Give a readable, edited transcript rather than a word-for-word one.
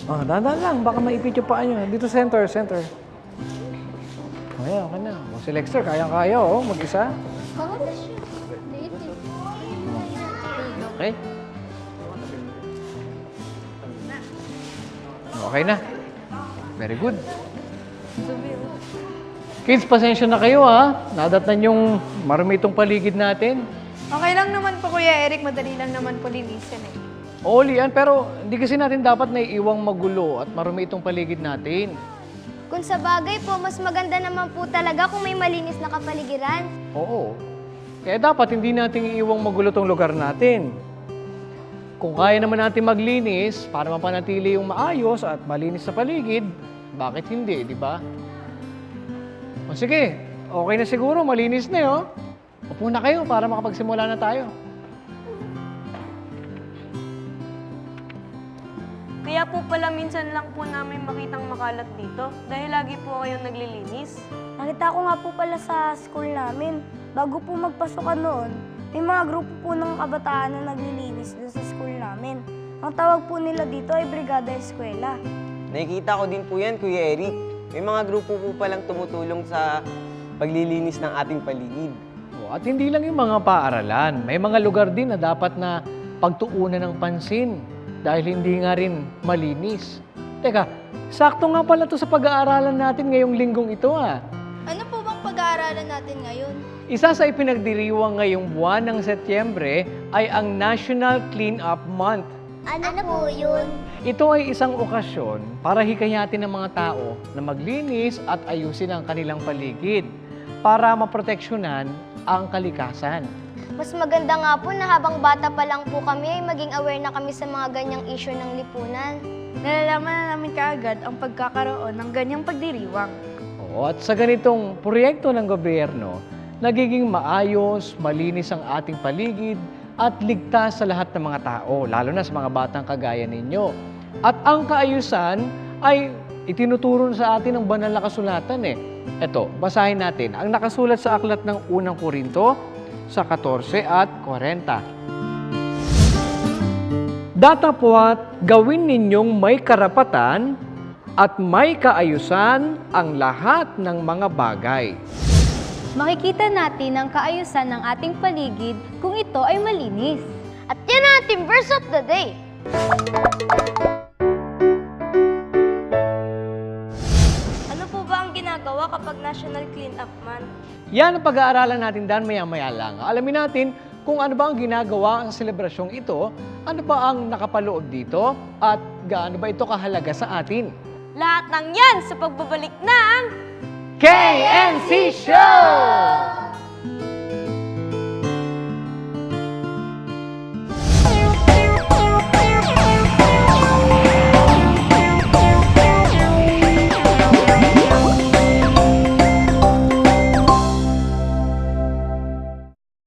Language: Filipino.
Oh, dahan-dahan lang. Baka maipit yung paa nyo. Dito center, center. Ayan, okay na. O, si Lexter, kayang-kaya, oh, mag-isa. Okay? Okay na. Very good. Kids, pasensya na kayo, ha? Nadatnan yung marumitong paligid natin. Okay lang naman po, Kuya Eric. Madali lang naman po linisin eh. Oo, Lian, pero hindi kasi natin dapat naiiwang magulo at marumi itong paligid natin. Kung sa bagay po, mas maganda naman po talaga kung may malinis na kapaligiran. Oo. Kaya dapat hindi natin iiwang magulo tong lugar natin. Kung kaya naman natin maglinis para mapanatili yung maayos at malinis na paligid, bakit hindi, di ba? O sige, okay na siguro, malinis na yun. Upo na kayo para makapagsimula na tayo. Kaya po pala minsan lang po namin makitang makalat dito dahil lagi po kayong naglilinis. Nakita ko nga po pala sa school namin. Bago po magpasukan noon, may mga grupo po ng kabataan na naglilinis doon sa school namin. Ang tawag po nila dito ay Brigada Eskwela. Nakikita ko din po yan, Kuya Eric. May mga grupo po palang tumutulong sa paglilinis ng ating paligid. At hindi lang yung mga paaralan. May mga lugar din na dapat na pagtuunan ng pansin dahil hindi nga rin malinis. Teka, sakto nga pala to sa pag-aaralan natin ngayong linggong ito, ah. Ano po bang pag-aaralan natin ngayon? Isa sa ipinagdiriwang ngayong buwan ng Setyembre ay ang National Clean-up Month. Ano po yun? Ito ay isang okasyon para hikayatin ng mga tao na maglinis at ayusin ang kanilang paligid para maproteksyonan ang kalikasan. Mas maganda nga po na habang bata pa lang po kami ay maging aware na kami sa mga ganyang issue ng lipunan. Nalalaman na namin kaagad ang pagkakaroon ng ganyang pagdiriwang. Oo, at sa ganitong proyekto ng gobyerno, nagiging maayos, malinis ang ating paligid at ligtas sa lahat ng mga tao, lalo na sa mga batang kagaya ninyo. At ang kaayusan ay itinuturo sa atin ng banal na kasulatan eh. Ito, basahin natin. Ang nakasulat sa aklat ng unang Korinto sa 14 at 40. Datapwat gawin ninyong may karapatan at may kaayusan ang lahat ng mga bagay. Makikita natin ang kaayusan ng ating paligid kung ito ay malinis. At yan ang ating verse of the day. Ano po ba ang ginagawa kapag National Clean-up Month? Yan ang pag-aaralan natin dan maya-maya lang. Alamin natin kung ano ba ang ginagawa sa selebrasyong ito, ano ba ang nakapaloob dito, at gaano ba ito kahalaga sa atin. Lahat ng yan sa pagbabalik ng KNC Show!